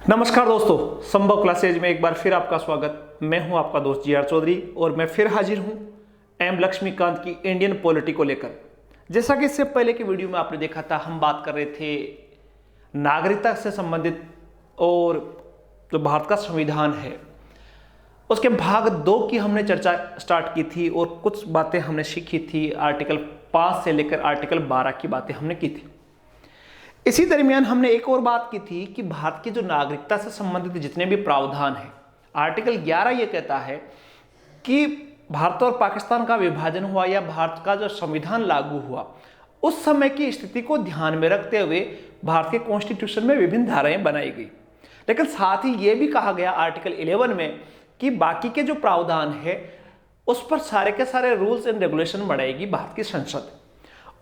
नमस्कार दोस्तों, संभव क्लासेज में एक बार फिर आपका स्वागत। मैं हूं आपका दोस्त जी आर चौधरी और मैं फिर हाजिर हूं एम लक्ष्मीकांत की इंडियन पॉलिटी को लेकर। जैसा कि इससे पहले की वीडियो में आपने देखा था, हम बात कर रहे थे नागरिकता से संबंधित और जो भारत का संविधान है उसके भाग 2 की हमने चर्चा स्टार्ट की थी और कुछ बातें हमने सीखी थी। आर्टिकल 5 से लेकर आर्टिकल 12 की बातें हमने की थी। इसी दरमियान हमने एक और बात की थी कि भारत की जो नागरिकता से संबंधित जितने भी प्रावधान हैं, आर्टिकल 11 ये कहता है कि भारत और पाकिस्तान का विभाजन हुआ या भारत का जो संविधान लागू हुआ उस समय की स्थिति को ध्यान में रखते हुए भारत के कॉन्स्टिट्यूशन में विभिन्न धाराएं बनाई गई। लेकिन साथ ही ये भी कहा गया आर्टिकल 11 में कि बाकी के जो प्रावधान है उस पर सारे के सारे रूल्स एंड रेगुलेशन बनाएगी भारत की संसद।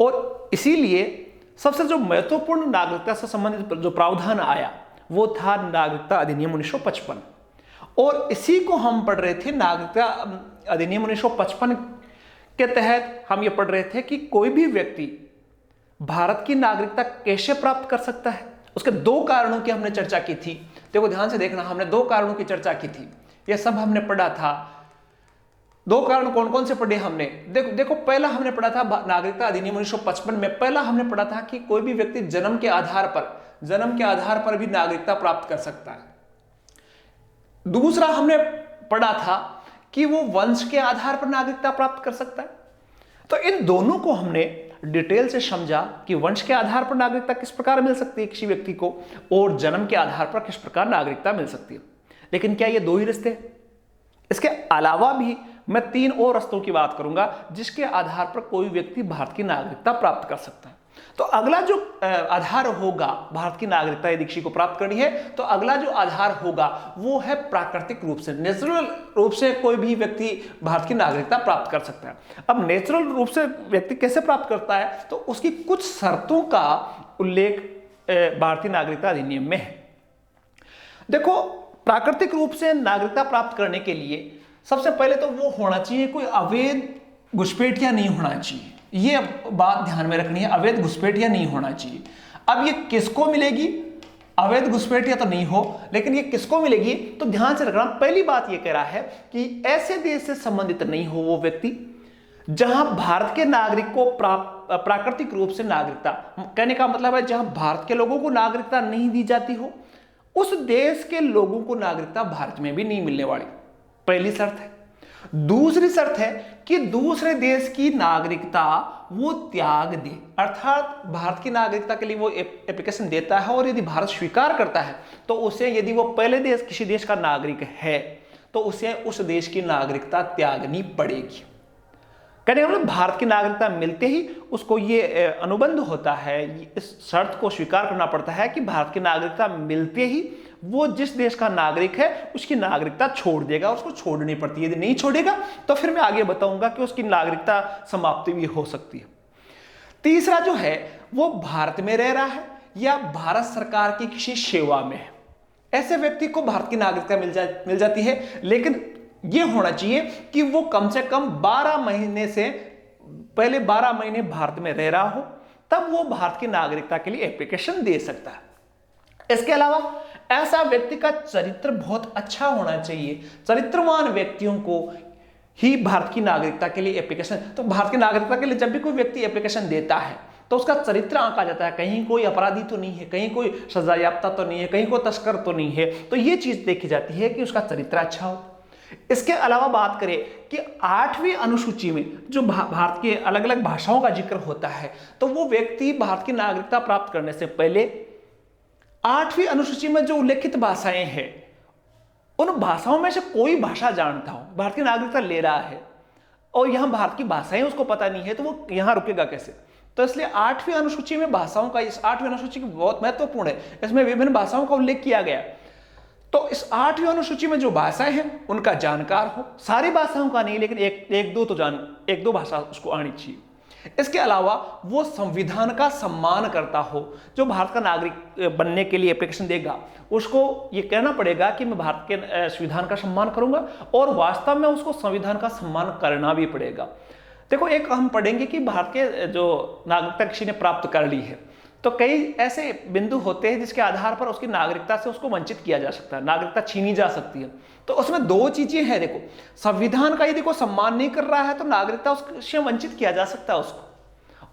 और इसीलिए सबसे जो महत्वपूर्ण नागरिकता से संबंधित जो प्रावधान आया वो था नागरिकता अधिनियम 1955 और इसी को हम पढ़ रहे थे। नागरिकता अधिनियम 1955 के तहत हम ये पढ़ रहे थे कि कोई भी व्यक्ति भारत की नागरिकता कैसे प्राप्त कर सकता है। उसके 2 कारणों की हमने चर्चा की थी। देखो ध्यान से देखना, हमने 2 कारणों की चर्चा की थी। यह सब हमने पढ़ा था। 2 कारण कौन कौन से पढ़े हमने? देखो पहला हमने पढ़ा था नागरिकता अधिनियम 1955 में पहला हमने पढ़ा था कि कोई भी व्यक्ति जन्म के आधार पर भी नागरिकता प्राप्त कर सकता है। दूसरा हमने पढ़ा था कि वो वंश के आधार पर नागरिकता प्राप्त कर सकता है। तो इन दोनों को हमने डिटेल से समझा कि वंश के आधार पर नागरिकता किस प्रकार मिल सकती है किसी व्यक्ति को और जन्म के आधार पर किस प्रकार नागरिकता मिल सकती है। लेकिन क्या ये 2 ही रिश्ते? इसके अलावा भी मैं 3 और रस्तों की बात करूंगा जिसके आधार पर कोई व्यक्ति भारत की नागरिकता प्राप्त कर सकता है। तो अगला जो आधार होगा भारत की नागरिकता यदि किसी को प्राप्त करनी है तो अगला जो आधार होगा वो है प्राकृतिक रूप से, नेचुरल रूप से कोई भी व्यक्ति भारत की नागरिकता प्राप्त कर सकता है। अब नेचुरल रूप से व्यक्ति कैसे प्राप्त करता है तो उसकी कुछ शर्तों का उल्लेख भारतीय नागरिकता अधिनियम में है। देखो, प्राकृतिक रूप से नागरिकता प्राप्त करने के लिए सबसे पहले तो वो होना चाहिए कोई अवैध घुसपैठिया नहीं होना चाहिए। ये बात ध्यान में रखनी है, अवैध घुसपैठिया नहीं होना चाहिए। अब ये किसको मिलेगी? अवैध घुसपैठिया तो नहीं हो, लेकिन ये किसको मिलेगी तो ध्यान से रखना। पहली बात ये कह रहा है कि ऐसे देश से संबंधित नहीं हो वो व्यक्ति जहां भारत के नागरिक को प्राकृतिक रूप से नागरिकता, कहने का मतलब है जहां भारत के लोगों को नागरिकता नहीं दी जाती हो उस देश के लोगों को नागरिकता भारत में भी नहीं मिलने वाली, पहली शर्त है। दूसरी शर्त है कि दूसरे देश की नागरिकता वो त्याग दे, अर्थात भारत की नागरिकता के लिए वो एप्लीकेशन देता है और यदि भारत स्वीकार करता है तो उसे, यदि वो पहले देश किसी देश का नागरिक है तो उसे उस देश की नागरिकता त्यागनी पड़ेगी। कहने का मतलब भारत की नागरिकता मिलते ही उसको ये अनुबंध होता है, इस शर्त को स्वीकार करना पड़ता है कि भारत की नागरिकता मिलते ही वो जिस देश का नागरिक है उसकी नागरिकता छोड़ देगा, उसको छोड़नी पड़ती है। यदि नहीं छोड़ेगा तो फिर मैं आगे बताऊंगा कि उसकी नागरिकता समाप्ति भी हो सकती है। तीसरा जो है वो भारत में रह रहा है या भारत सरकार की किसी सेवा में है, ऐसे व्यक्ति को भारत की नागरिकता मिल जाती है। लेकिन यह होना चाहिए कि वो कम से कम 12 महीने से पहले 12 महीने भारत में रह रहा हो, तब वो भारत की नागरिकता के लिए एप्लीकेशन दे सकता है। इसके अलावा ऐसा व्यक्ति का चरित्र बहुत अच्छा होना चाहिए। चरित्रवान व्यक्तियों को ही भारत की नागरिकता के लिए एप्लीकेशन, तो भारत की नागरिकता के लिए जब भी कोई व्यक्ति एप्लीकेशन देता है तो उसका चरित्र आंका जाता है, कहीं कोई अपराधी तो नहीं है, कहीं कोई सजायाफ्ता तो नहीं है, कहीं कोई तस्कर तो नहीं है। तो ये चीज देखी जाती है कि उसका चरित्र अच्छा हो। इसके अलावा बात करें कि 8वीं अनुसूची में जो भारत के अलग अलग भाषाओं का जिक्र होता है तो वो व्यक्ति भारत की नागरिकता प्राप्त करने से पहले 8वीं अनुसूची में जो उल्लेखित भाषाएं हैं उन भाषाओं में से कोई भाषा जानता हो, भारत की नागरिकता ले रहा है और यहां भारत की भाषाएं उसको पता नहीं है तो वो यहां रुकेगा कैसे? तो इसलिए 8वीं अनुसूची में भाषाओं का, इस 8वीं अनुसूची की बहुत महत्वपूर्ण है, इसमें विभिन्न भाषाओं का उल्लेख किया गया। तो इस 8वीं अनुसूची में जो भाषाएं हैं उनका जानकार हो, सारी भाषाओं का नहीं लेकिन एक दो भाषा उसको आनी चाहिए। इसके अलावा वो संविधान का सम्मान करता हो। जो भारत का नागरिक बनने के लिए एप्लीकेशन देगा उसको ये कहना पड़ेगा कि मैं भारत के संविधान का सम्मान करूंगा और वास्तव में उसको संविधान का सम्मान करना भी पड़ेगा। देखो, एक हम पढ़ेंगे कि भारत के जो नागरिकता किसी ने प्राप्त कर ली है तो कई ऐसे बिंदु होते हैं जिसके आधार पर उसकी नागरिकता से उसको वंचित किया जा सकता है, नागरिकता छीनी जा सकती है। तो उसमें दो चीजें हैं। देखो, संविधान का यदि कोई सम्मान नहीं कर रहा है तो नागरिकता उससे वंचित किया जा सकता है उसको।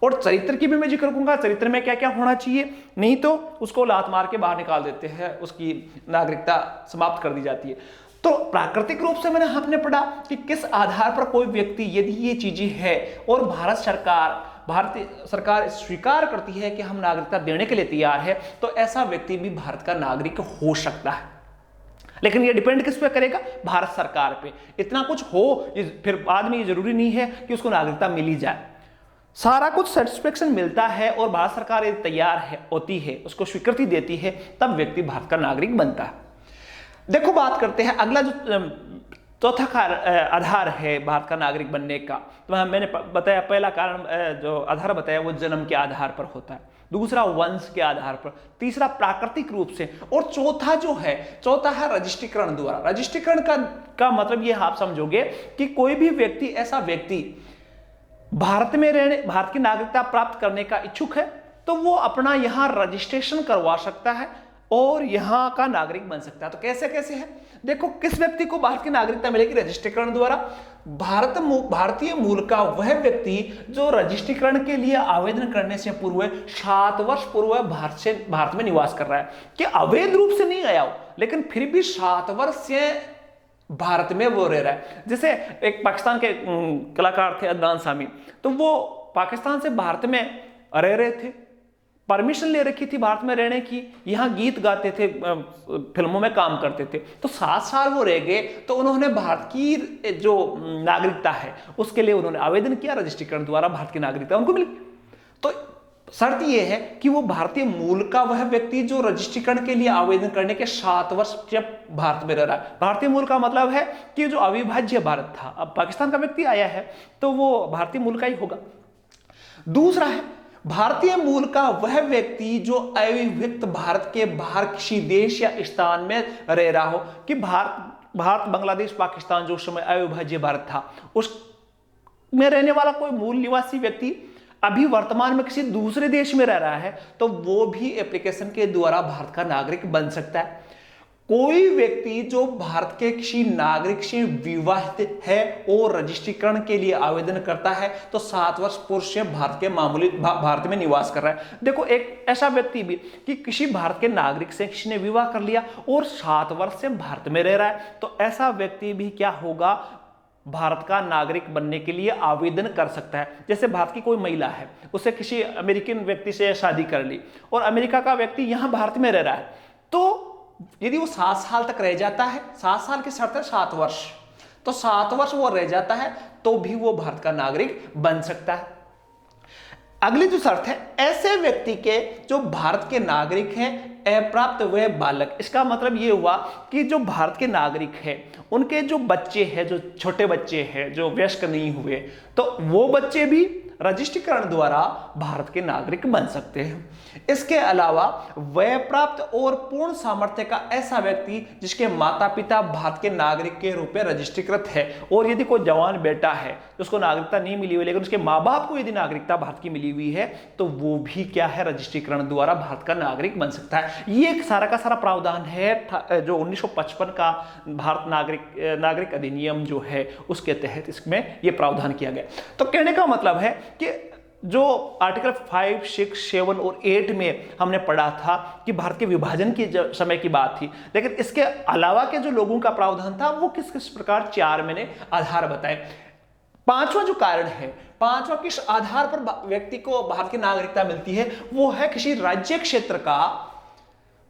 और चरित्र की भी मैं जिक्र करूंगा, चरित्र में क्या क्या होना चाहिए, नहीं तो उसको लात मार के बाहर निकाल देते हैं, उसकी नागरिकता समाप्त कर दी जाती है। तो प्राकृतिक रूप से हमने पढ़ा कि किस आधार पर कोई व्यक्ति यदि ये चीजें है और भारतीय सरकार स्वीकार करती है कि हम नागरिकता देने के लिए तैयार है, तो ऐसा व्यक्ति भी भारत का नागरिक हो सकता है। लेकिन ये डिपेंड किस पे करेगा? भारत सरकार पे। इतना कुछ हो फिर बाद में ये जरूरी नहीं है कि उसको नागरिकता मिली जाए। सारा कुछ सेटिस्फेक्शन मिलता है और भारत सरकार यदि तैयार होती है, उसको स्वीकृति देती है, तब व्यक्ति भारत का नागरिक बनता है। देखो, बात करते हैं अगला जो चौथा आधार है भारत का नागरिक बनने का। तो मैंने बताया, पहला कारण जो आधार बताया वो जन्म के आधार पर होता है, दूसरा वंश के आधार पर, तीसरा प्राकृतिक रूप से, और चौथा है रजिस्ट्रीकरण द्वारा। रजिस्ट्रीकरण का मतलब ये आप समझोगे कि कोई भी व्यक्ति, ऐसा व्यक्ति भारत की नागरिकता प्राप्त करने का इच्छुक है तो वो अपना यहां रजिस्ट्रेशन करवा सकता है और यहां का नागरिक बन सकता है। तो कैसे कैसे है? देखो, किस व्यक्ति को भारत की नागरिकता मिलेगी? रजिस्ट्रीकरण द्वारा। भारतीय मूल का वह व्यक्ति जो रजिस्ट्रीकरण के लिए आवेदन करने से पूर्व 7 वर्ष पूर्व भारत में निवास कर रहा है, कि अवैध रूप से नहीं आया हो लेकिन फिर भी 7 वर्ष से भारत में वो रह रहा है। जैसे एक पाकिस्तान के कलाकार थे अदनान सामी, तो वो पाकिस्तान से भारत में रह रहे थे, परमिशन ले रखी थी भारत में रहने की, यहां गीत गाते थे, फिल्मों में काम करते थे। तो 7 साल वो रह गए, तो उन्होंने भारत की जो नागरिकता है उसके लिए उन्होंने आवेदन किया, रजिस्ट्रीकरण द्वारा भारत की नागरिकता उनको मिली। तो शर्त यह है कि वो भारतीय मूल का वह व्यक्ति जो रजिस्ट्रीकरण के लिए आवेदन करने के 7 वर्ष जब भारत में रह रहा है। भारतीय मूल का मतलब है कि जो अविभाज्य भारत था, अब पाकिस्तान का व्यक्ति आया है तो वो भारतीय मूल का ही होगा। दूसरा है भारतीय मूल का वह व्यक्ति जो अविभक्त भारत के बाहर किसी देश या स्थान में रह रहा हो, कि भारत बांग्लादेश पाकिस्तान जो उस समय अविभाज्य भारत था, उस में रहने वाला कोई मूल निवासी व्यक्ति अभी वर्तमान में किसी दूसरे देश में रह रहा है, तो वो भी एप्लीकेशन के द्वारा भारत का नागरिक बन सकता है। कोई व्यक्ति जो भारत के किसी नागरिक से विवाहित है और रजिस्ट्रीकरण के लिए आवेदन करता है, तो 7 वर्ष पूर्व से भारत में निवास कर रहा है। देखो, एक ऐसा व्यक्ति भी कि किसी भारत के नागरिक से किसी ने विवाह कर लिया और 7 वर्ष से भारत में रह रहा है, तो ऐसा व्यक्ति भी क्या होगा? भारत का नागरिक बनने के लिए आवेदन कर सकता है। जैसे भारत की कोई महिला है, उसे किसी अमेरिकन व्यक्ति से शादी कर ली और अमेरिका का व्यक्ति यहां भारत में रह रहा है, तो यदि वो 7 साल तक रह जाता है, 7 साल की शर्त है 7 वर्ष, तो 7 वर्ष वो रह जाता है तो भी वो भारत का नागरिक बन सकता है। अगली जो शर्त है, ऐसे व्यक्ति के जो भारत के नागरिक हैं अप्राप्त वह बालक। इसका मतलब ये हुआ कि जो भारत के नागरिक हैं उनके जो बच्चे हैं, जो छोटे बच्चे हैं, जो वयस्क नहीं हुए, तो वो बच्चे भी रजिस्ट्रीकरण द्वारा भारत के नागरिक बन सकते हैं। इसके अलावा वय प्राप्त और पूर्ण सामर्थ्य का ऐसा व्यक्ति जिसके माता पिता भारत के नागरिक के रूप में रजिस्ट्रीकृत है, और यदि कोई जवान बेटा है जिसको नागरिकता नहीं मिली हुई लेकिन उसके माँ बाप को यदि नागरिकता भारत की मिली हुई है, तो वो भी क्या है? रजिस्ट्रीकरण द्वारा भारत का नागरिक बन सकता है। ये एक सारा का सारा प्रावधान है जो 1955 का भारत नागरिक अधिनियम जो है उसके तहत इसमें यह प्रावधान किया गया। तो कहने का मतलब है कि जो आर्टिकल 5, 6, 7 और 8 में हमने पढ़ा था कि भारत के विभाजन की समय की बात थी, लेकिन इसके अलावा के जो लोगों का प्रावधान था वो किस किस प्रकार 4 मैंने आधार बताए। 5वां जो कारण है, 5वां किस आधार पर व्यक्ति को भारत की नागरिकता मिलती है, वो है किसी राज्य क्षेत्र का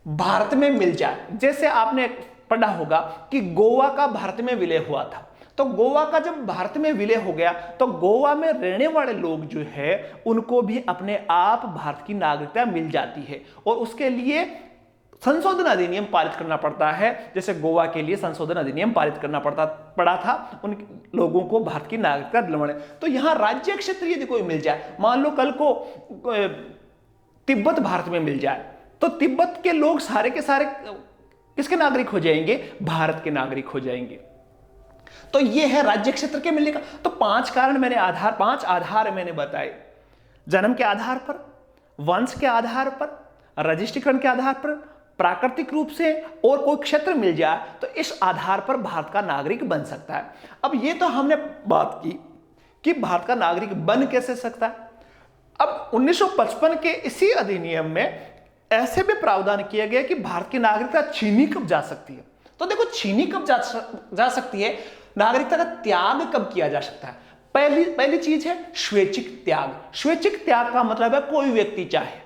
भारत में मिल जाए। जैसे आपने पढ़ा होगा कि गोवा का भारत में विलय हुआ था, तो गोवा का जब भारत में विलय हो गया तो गोवा में रहने वाले लोग जो है उनको भी अपने आप भारत की नागरिकता मिल जाती है, और उसके लिए संशोधन अधिनियम पारित करना पड़ता है। जैसे गोवा के लिए संशोधन अधिनियम पारित करना पड़ा था उन लोगों को भारत की नागरिकता दिलवाने। तो यहां राज्य क्षेत्र यदि कोई मिल जाए, मान लो कल को तिब्बत भारत में मिल जाए, तो तिब्बत के लोग सारे के सारे किसके नागरिक हो जाएंगे? भारत के नागरिक हो जाएंगे। तो ये है राज्य क्षेत्र के मिलने का। तो 5 कारण मैंने 5 आधार मैंने बताए। जन्म के आधार पर, वंश के आधार पर, रजिस्ट्रीकरण के आधार पर, प्राकृतिक रूप से और कोई क्षेत्र मिल जाए तो इस आधार पर भारत का नागरिक बन सकता है। अब ये तो हमने बात की कि भारत का नागरिक बन कैसे सकता है। अब 1955 के इसी अधिनियम में ऐसे भी प्रावधान किया गया कि भारत की नागरिकता छीनी कब जा सकती है। तो देखो, छीनी कब जा सकती है, नागरिकता का त्याग कब किया जा सकता है। पहली चीज है स्वैच्छिक त्याग। स्वैच्छिक त्याग का मतलब है कोई व्यक्ति चाहे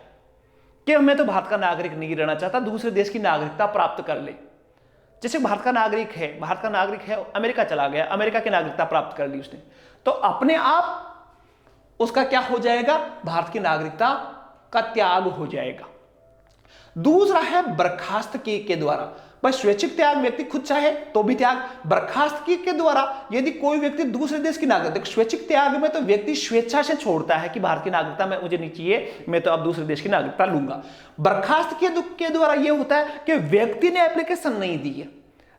कि मैं तो भारत का नागरिक नहीं रहना चाहता, दूसरे देश की नागरिकता प्राप्त कर ले। जैसे भारत का नागरिक है, अमेरिका चला गया, अमेरिका की नागरिकता प्राप्त कर ली उसने, तो अपने आप उसका क्या हो जाएगा, भारत की नागरिकता का त्याग हो जाएगा। दूसरा है बर्खास्त के द्वारा। बस स्वैच्छिक त्याग व्यक्ति खुद चाहे तो भी त्याग, बर्खास्त के द्वारा यदि कोई व्यक्ति दूसरे देश की नागरिकता, स्वैच्छिक त्याग में तो व्यक्ति स्वेच्छा से छोड़ता है कि भारत की नागरिकता में मुझे नहीं चाहिए, मैं तो अब दूसरे देश की नागरिकता लूंगा। बर्खास्त के द्वारा यह होता है कि व्यक्ति ने एप्लीकेशन नहीं दी है,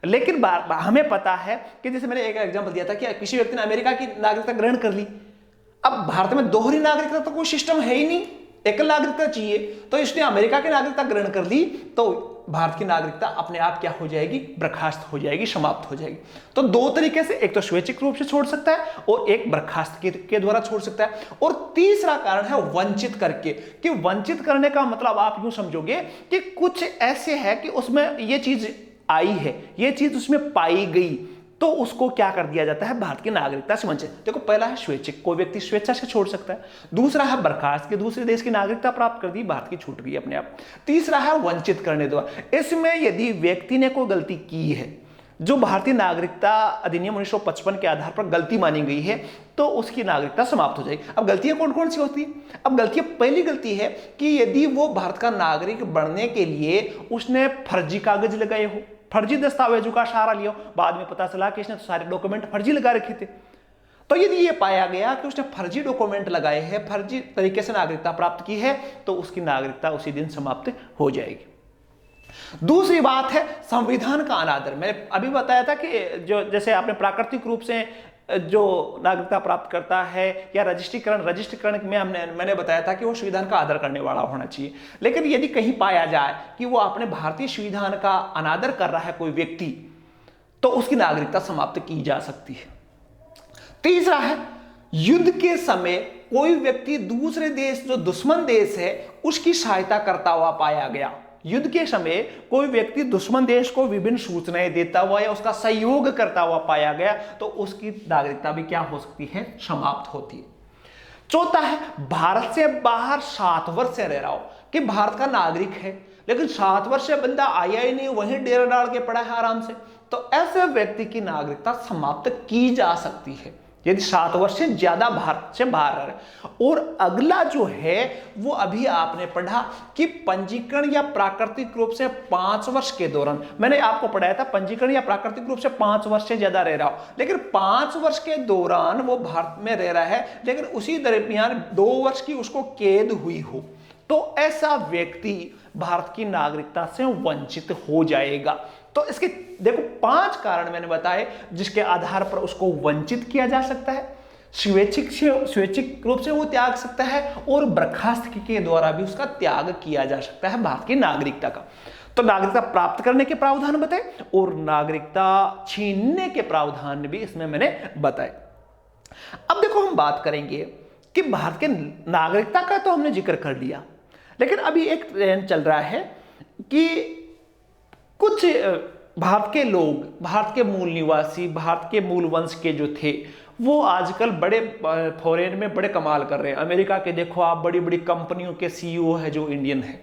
लेकिन हमें पता है कि जैसे मैंने एक एग्जांपल दिया था कि किसी व्यक्ति ने अमेरिका की नागरिकता ग्रहण कर ली। अब भारत में दोहरी नागरिकता तो कोई सिस्टम है ही नहीं, एकल नागरिकता चाहिए, तो इसने अमेरिका की नागरिकता ग्रहण कर ली तो भारत की नागरिकता अपने आप क्या हो जाएगी, बर्खास्त हो जाएगी, समाप्त हो जाएगी। तो दो तरीके से, एक तो स्वैच्छिक रूप से छोड़ सकता है और एक बर्खास्त के द्वारा छोड़ सकता है। और तीसरा कारण है वंचित करके, कि वंचित करने का मतलब आप यूं समझोगे कि कुछ ऐसे है कि उसमें ये चीज आई है, ये चीज उसमें पाई गई, तो उसको क्या कर दिया जाता है, भारत की नागरिकता से वंचित। देखो, पहला है स्वैच्छिक, कोई व्यक्ति स्वेच्छा से छोड़ सकता है। दूसरा है बर्खास्त, के दूसरे देश की नागरिकता प्राप्त कर दी, भारत की छूट गई अपने आप। तीसरा है वंचित करने द्वारा। इसमें यदि व्यक्ति ने कोई गलती की है जो भारतीय नागरिकता अधिनियम 1955 के आधार पर गलती मानी गई है, तो उसकी नागरिकता समाप्त हो जाएगी। अब गलतियां कौन कौन सी होती है? अब गलतियां, पहली गलती है कि यदि वो भारत का नागरिक बनने के लिए उसने फर्जी कागज लगाए हो, फर्जी दस्तावेजों का सहारा लिया, बाद में पता चला कि इसने तो सारे डॉक्यूमेंट फर्जी लगा रखे थे। तो यदि ये पाया गया कि उसने फर्जी डॉक्यूमेंट लगाए हैं, फर्जी तरीके से नागरिकता प्राप्त की है, तो उसकी नागरिकता उसी दिन समाप्त हो जाएगी। दूसरी बात है संविधान का अनादर। मैंने अभी बताया था कि जो जैसे आपने प्राकृतिक रूप से जो नागरिकता प्राप्त करता है या रजिस्ट्रीकरण में मैंने बताया था कि वो संविधान का आदर करने वाला होना चाहिए। लेकिन यदि कहीं पाया जाए कि वो अपने भारतीय संविधान का अनादर कर रहा है कोई व्यक्ति, तो उसकी नागरिकता समाप्त की जा सकती है। तीसरा है युद्ध के समय कोई व्यक्ति दूसरे देश, जो दुश्मन देश है, उसकी सहायता करता हुआ पाया गया। युद्ध के समय कोई व्यक्ति दुश्मन देश को विभिन्न सूचनाएं देता हुआ या उसका सहयोग करता हुआ पाया गया, तो उसकी नागरिकता भी क्या हो सकती है, समाप्त होती है। चौथा है भारत से बाहर 7 वर्ष से रह रहा हो, कि भारत का नागरिक है लेकिन 7 वर्ष से बंदा आया ही नहीं, वहीं डेरा डाल के पड़ा है आराम से, तो ऐसे व्यक्ति की नागरिकता समाप्त की जा सकती है यदि 7 वर्ष से ज्यादा भारत से बाहर है। और अगला जो है वो अभी आपने पढ़ा कि पंजीकरण या प्राकृतिक रूप से 5 वर्ष के दौरान, मैंने आपको पढ़ाया था पंजीकरण या प्राकृतिक रूप से 5 वर्ष से ज्यादा रह रहा हो, लेकिन 5 वर्ष के दौरान वो भारत में रह रहा है, लेकिन उसी दरमियान 2 वर्ष की उसको कैद हुई हो, तो ऐसा व्यक्ति भारत की नागरिकता से वंचित हो जाएगा। तो इसके देखो 5 कारण मैंने बताए जिसके आधार पर उसको वंचित किया जा सकता है, स्वैच्छिक रूप से वो त्याग सकता है, और बर्खास्त के द्वारा भी उसका त्याग किया जा सकता है भारत की नागरिकता का। तो नागरिकता प्राप्त करने के प्रावधान बताए और नागरिकता छीनने के प्रावधान भी इसमें मैंने बताए। अब देखो हम बात करेंगे कि भारत के नागरिकता का तो हमने जिक्र कर लिया, लेकिन अभी एक ट्रेंड चल रहा है कि कुछ भारत के लोग, भारत के मूल निवासी, भारत के मूल वंश के जो थे, वो आजकल बड़े फॉरेन में बड़े कमाल कर रहे हैं। अमेरिका के देखो आप, बड़ी बड़ी कंपनियों के सीईओ है जो इंडियन है,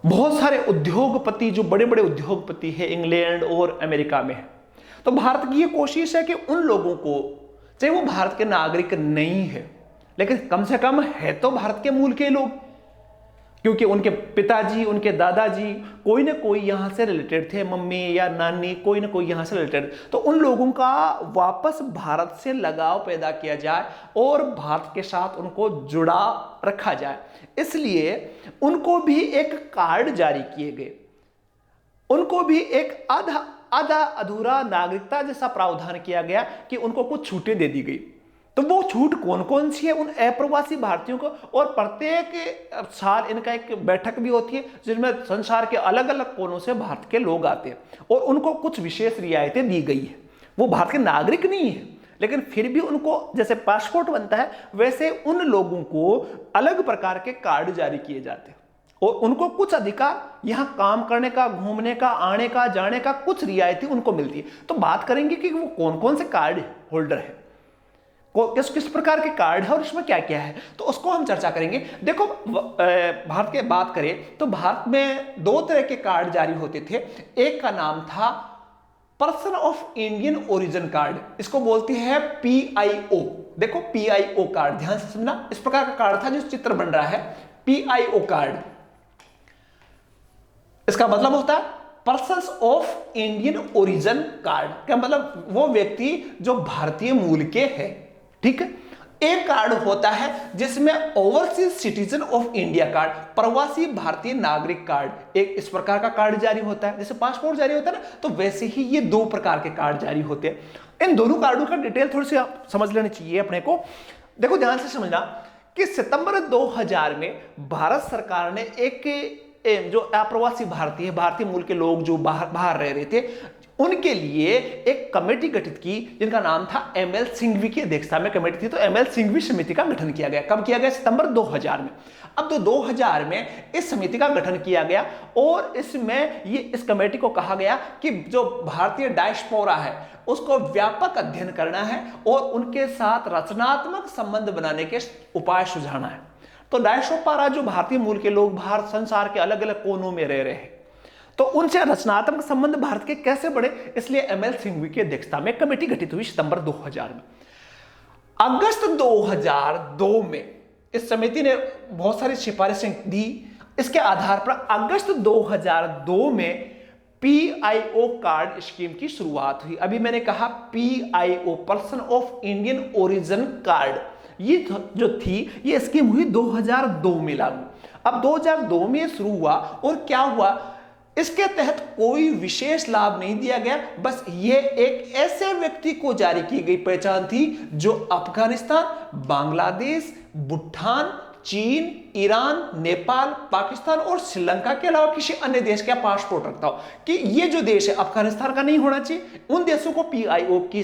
बहुत सारे उद्योगपति जो बड़े बड़े उद्योगपति है इंग्लैंड और अमेरिका में है। तो भारत की ये कोशिश है कि उन लोगों को, चाहे वो भारत के नागरिक नहीं है, लेकिन कम से कम है तो भारत के मूल के लोग, क्योंकि उनके पिताजी, उनके दादाजी कोई ना कोई यहां से रिलेटेड थे, मम्मी या नानी कोई ना कोई यहां से रिलेटेड, तो उन लोगों का वापस भारत से लगाव पैदा किया जाए और भारत के साथ उनको जुड़ा रखा जाए। इसलिए उनको भी एक कार्ड जारी किए गए, उनको भी एक आधा अधूरा नागरिकता जैसा प्रावधान किया गया कि उनको कुछ छूटें दे दी गई। तो वो छूट कौन कौन सी है उन अप्रवासी भारतीयों को, और प्रत्येक साल इनका एक बैठक भी होती है जिसमें संसार के अलग अलग कोनों से भारत के लोग आते हैं और उनको कुछ विशेष रियायतें दी गई है। वो भारत के नागरिक नहीं है, लेकिन फिर भी उनको जैसे पासपोर्ट बनता है वैसे उन लोगों को अलग प्रकार के कार्ड जारी किए जाते हैं और उनको कुछ अधिकार, यहां काम करने का, घूमने का, आने का, जाने का, कुछ रियायतें उनको मिलती है। तो बात करेंगे कि वो कौन कौन से कार्ड होल्डर है, किस किस प्रकार के कार्ड है और इसमें क्या क्या है, तो उसको हम चर्चा करेंगे। देखो भारत की बात करें तो भारत में दो तरह के कार्ड जारी होते थे। एक का नाम था person of Indian origin card, इसको बोलती है PIO। देखो PIO कार्ड ध्यान से समझना, इस प्रकार का कार्ड था जो चित्र बन रहा है, PIO कार्ड। इसका मतलब होता है persons of Indian origin card, क्या मतलब वो व्यक्ति जो भारतीय मूल के है, ठीक है। एक कार्ड होता है जिसमें overseas citizen of India card, प्रवासी भारतीय नागरिक कार्ड, एक इस प्रकार का कार्ड जारी होता है। जैसे पासपोर्ट जारी होता है ना, तो वैसे ही ये दो प्रकार के कार्ड जारी होते हैं। इन दोनों कार्डों का डिटेल थोड़ी सी आप समझ लेनी चाहिए अपने को। देखो ध्यान से समझना कि सितंबर 2000 में भारत सरकार ने एक जो अप्रवासी भारतीय मूल के लोग जो बाहर रह रहे थे उनके लिए एक कमेटी गठित की जिनका नाम था ML सिंघवी की अध्यक्षता में कमेटी थी। तो ML सिंघवी समिति का गठन किया गया। कब किया गया? सितंबर 2000 में। अब तो 2000 में इस समिति का गठन किया गया और इसमें इस कमेटी को कहा गया कि जो भारतीय डायस्पोरा है उसको व्यापक अध्ययन करना है और उनके साथ रचनात्मक संबंध बनाने के उपाय सुझाना है। तो डायस्पोरा जो भारतीय मूल के लोग भारत संसार के अलग अलग कोनों में रह रहे हैं, तो उनसे रचनात्मक संबंध भारत के कैसे बढ़े, इसलिए ML सिंघवी की अध्यक्षता में कमेटी गठित हुई सितंबर 2000 में। अगस्त 2002 में इस समिति ने बहुत सारी सिफारिशें दी। इसके आधार पर अगस्त 2002 में PIO कार्ड स्कीम की शुरुआत हुई। अभी मैंने कहा PIO person of Indian origin card, ये जो थी ये स्कीम हुई 2002 में लागू। अब 2002 में शुरू हुआ और क्या हुआ, इसके तहत कोई विशेष लाभ नहीं दिया गया, बस ये एक ऐसे व्यक्ति को जारी की गई पहचान थी जो अफगानिस्तान, बांग्लादेश, भूटान, चीन, ईरान, नेपाल, पाकिस्तान और श्रीलंका के अलावा किसी अन्य देश का पासपोर्ट रखता हो। कि ये जो देश है अफगानिस्तान का नहीं होना चाहिए, उन देशों को PIO की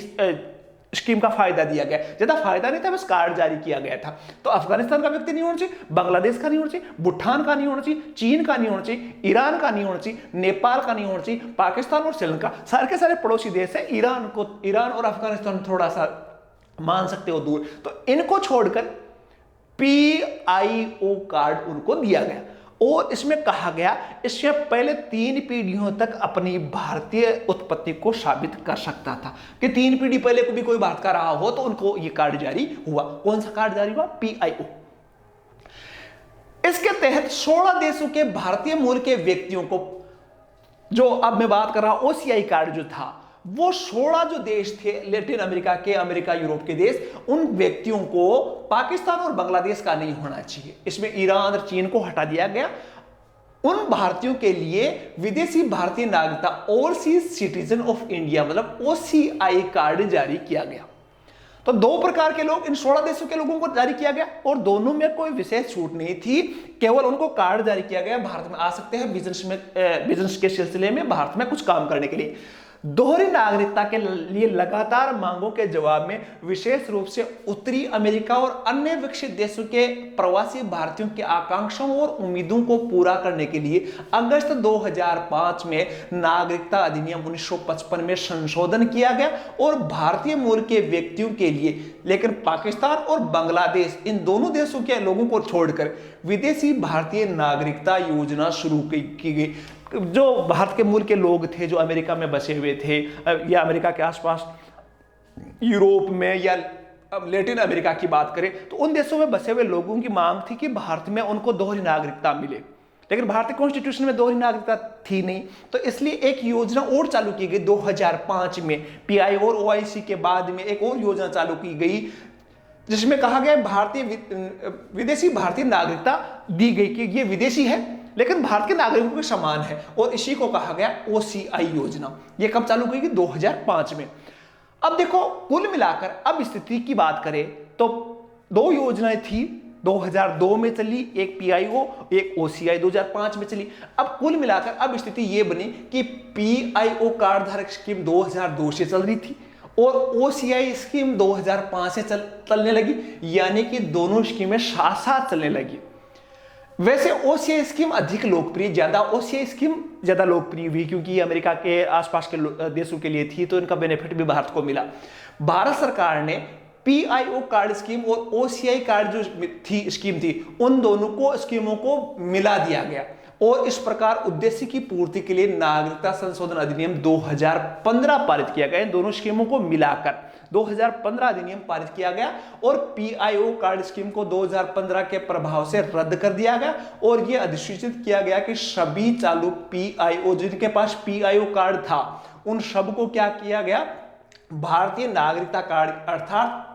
स्कीम का फायदा दिया गया। ज्यादा फायदा नहीं था, बस कार्ड जारी किया गया था। तो अफगानिस्तान का व्यक्ति नहीं होना चाहिए, बांग्लादेश का नहीं होना चाहिए, भूटान का नहीं होना चाहिए, चीन का नहीं होना चाहिए, ईरान का नहीं होना चाहिए, नेपाल का नहीं होना चाहिए, पाकिस्तान और श्रीलंका सारे के सारे पड़ोसी देश है। ईरान और अफगानिस्तान थोड़ा सा मान सकते हो दूर, तो इनको छोड़कर PIO कार्ड उनको दिया गया। और इसमें कहा गया इससे पहले 3 पीढ़ियों तक अपनी भारतीय उत्पत्ति को साबित कर सकता था कि 3 पीढ़ी पहले को भी कोई भारत का रहा हो तो उनको यह कार्ड जारी हुआ। कौन सा कार्ड जारी हुआ? PIO। इसके तहत 16 देशों के भारतीय मूल के व्यक्तियों को, जो अब मैं बात कर रहा हूं OCI कार्ड जो था, वो 16 जो देश थे लैटिन अमेरिका के, अमेरिका यूरोप के देश, उन व्यक्तियों को पाकिस्तान और बांग्लादेश का नहीं होना चाहिए। इसमें ईरान और चीन को हटा दिया गया। उन भारतीयों के लिए विदेशी भारतीय नागरिकता ओवरसीज सिटीजन ऑफ इंडिया मतलब OCI कार्ड जारी किया गया। तो 2 प्रकार के लोग इन 16 देशों के लोगों को जारी किया गया और दोनों में कोई विशेष छूट नहीं थी, केवल उनको कार्ड जारी किया गया। भारत में आ सकते हैं बिजनेस के सिलसिले में, भारत में कुछ काम करने के लिए। दोहरी नागरिकता के लिए लगातार मांगों के जवाब में विशेष रूप से उत्तरी अमेरिका और अन्य विकसित देशों के प्रवासी भारतीयों की आकांक्षाओं और उम्मीदों को पूरा करने के लिए अगस्त 2005 में नागरिकता अधिनियम 1955 में संशोधन किया गया और भारतीय मूल के व्यक्तियों के लिए, लेकिन पाकिस्तान और बांग्लादेश इन दोनों देशों के लोगों को छोड़कर विदेशी भारतीय नागरिकता योजना शुरू की गई। जो भारत के मूल के लोग थे जो अमेरिका में बसे हुए थे या अमेरिका के आसपास यूरोप में या लैटिन अमेरिका की बात करें, तो उन देशों में बसे हुए लोगों की मांग थी कि भारत में उनको दोहरी नागरिकता मिले, लेकिन भारतीय कॉन्स्टिट्यूशन में दोहरी नागरिकता थी नहीं। तो इसलिए एक योजना और चालू की गई 2005 में। PIO और OIC के बाद में एक और योजना चालू की गई जिसमें कहा गया विदेशी भारतीय नागरिकता दी गई कि ये विदेशी है लेकिन भारत के नागरिकों के समान है, और इसी को कहा गया OCI योजना। ये कब चालू की गई? 2005 में। अब देखो कुल मिलाकर अब स्थिति की बात करें तो दो योजनाएं थी, 2002 में चली एक पीआईओ, एक ओसीआई 2005 में चली। अब कुल मिलाकर अब स्थिति ये बनी कि पीआईओ कार्ड धारक स्कीम 2002 से चल रही थी और ओसीआई स्कीम 2005 से चलने लगी, यानी कि दोनों स्कीमें साथ साथ चलने लगी। वैसे ओसीआई स्कीम अधिक लोकप्रिय, ओसीआई स्कीम ज्यादा लोकप्रिय हुई क्योंकि ये अमेरिका के आसपास के देशों के लिए थी, तो इनका बेनिफिट भी भारत को मिला। भारत सरकार ने पीआईओ कार्ड स्कीम और ओसीआई कार्ड जो स्कीम थी, उन दोनों स्कीमों को मिला दिया गया और इस प्रकार उद्देश्य की पूर्ति के लिए नागरिकता संशोधन अधिनियम 2015 पारित किया गया। इन दोनों स्कीमों को मिलाकर 2015 अधिनियम पारित किया गया और पीआईओ कार्ड स्कीम को 2015 के प्रभाव से रद्द कर दिया गया और यह अधिसूचित किया गया कि सभी चालू पीआईओ जिनके पास पीआईओ कार्ड था, उन सबको क्या किया गया, भारतीय नागरिकता कार्ड अर्थात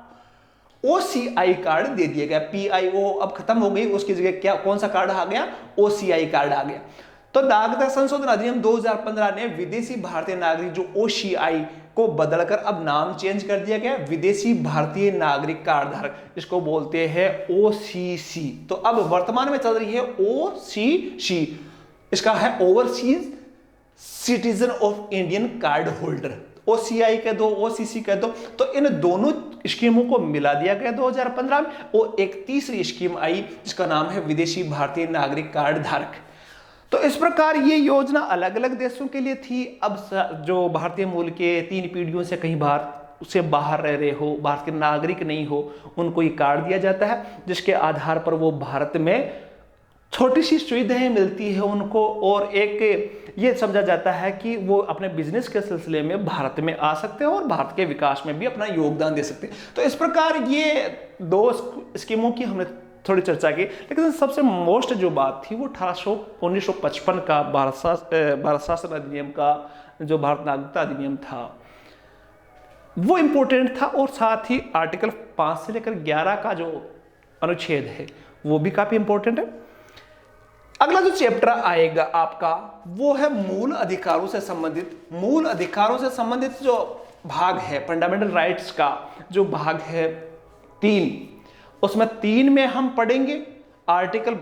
ओसीआई कार्ड दे दिया गया। पीआईओ अब खत्म हो गई, उसकी जगह कौन सा कार्ड आ गया, ओसीआई कार्ड आ गया। तो नागरिकता संशोधन अधिनियम 2015 ने विदेशी भारतीय नागरिक जो ओसीआई को बदलकर अब नाम चेंज कर दिया गया, विदेशी भारतीय नागरिक कार्ड धारक, इसको बोलते हैं ओसीसी। तो अब वर्तमान में चल रही है ओसीसी, इसका है overseas citizen of Indian card holder. OCI कह दो, ओसीसी कह दो। तो इन दोनों स्कीमों को मिला दिया गया 2015 में और एक तीसरी स्कीम आई जिसका नाम है विदेशी भारतीय नागरिक कार्ड धारक। तो इस प्रकार ये योजना अलग अलग देशों के लिए थी। अब जो भारतीय मूल के 3 पीढ़ियों से कहीं बाहर रह रहे हो, भारत के नागरिक नहीं हो, उनको ये कार्ड दिया जाता है जिसके आधार पर वो भारत में छोटी सी सुविधाएं मिलती है उनको और एक ये समझा जाता है कि वो अपने बिजनेस के सिलसिले में भारत में आ सकते हैं और भारत के विकास में भी अपना योगदान दे सकते हैं। तो इस प्रकार ये 2 स्कीमों की हमने थोड़ी चर्चा की, लेकिन सबसे मोस्ट जो बात थी वो 1955 का भारत शासन अधिनियम का जो भारत नागरिकता अधिनियम था वो इंपॉर्टेंट था और साथ ही आर्टिकल 5 से लेकर 11 का जो अनुच्छेद है वो भी काफी इंपॉर्टेंट है। अगला जो चैप्टर आएगा आपका वो है मूल अधिकारों से संबंधित जो भाग है, फंडामेंटल राइट्स का जो भाग है 3, उसमें 3 में हम पढ़ेंगे आर्टिकल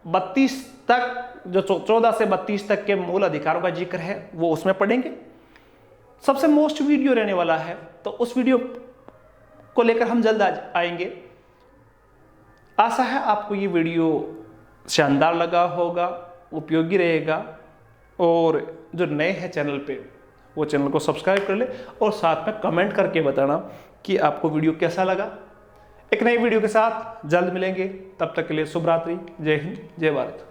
32 तक, जो 14 से 32 तक के मूल अधिकारों का जिक्र है वो उसमें पढ़ेंगे। सबसे मोस्ट वीडियो रहने वाला है, तो उस वीडियो को लेकर हम जल्द आएंगे। आशा है आपको ये वीडियो शानदार लगा होगा, उपयोगी रहेगा और जो नए हैं चैनल पे वो चैनल को सब्सक्राइब कर ले और साथ में कमेंट करके बताना कि आपको वीडियो कैसा लगा। एक नई वीडियो के साथ जल्द मिलेंगे, तब तक के लिए शुभ रात्रि, जय हिंद, जय भारत।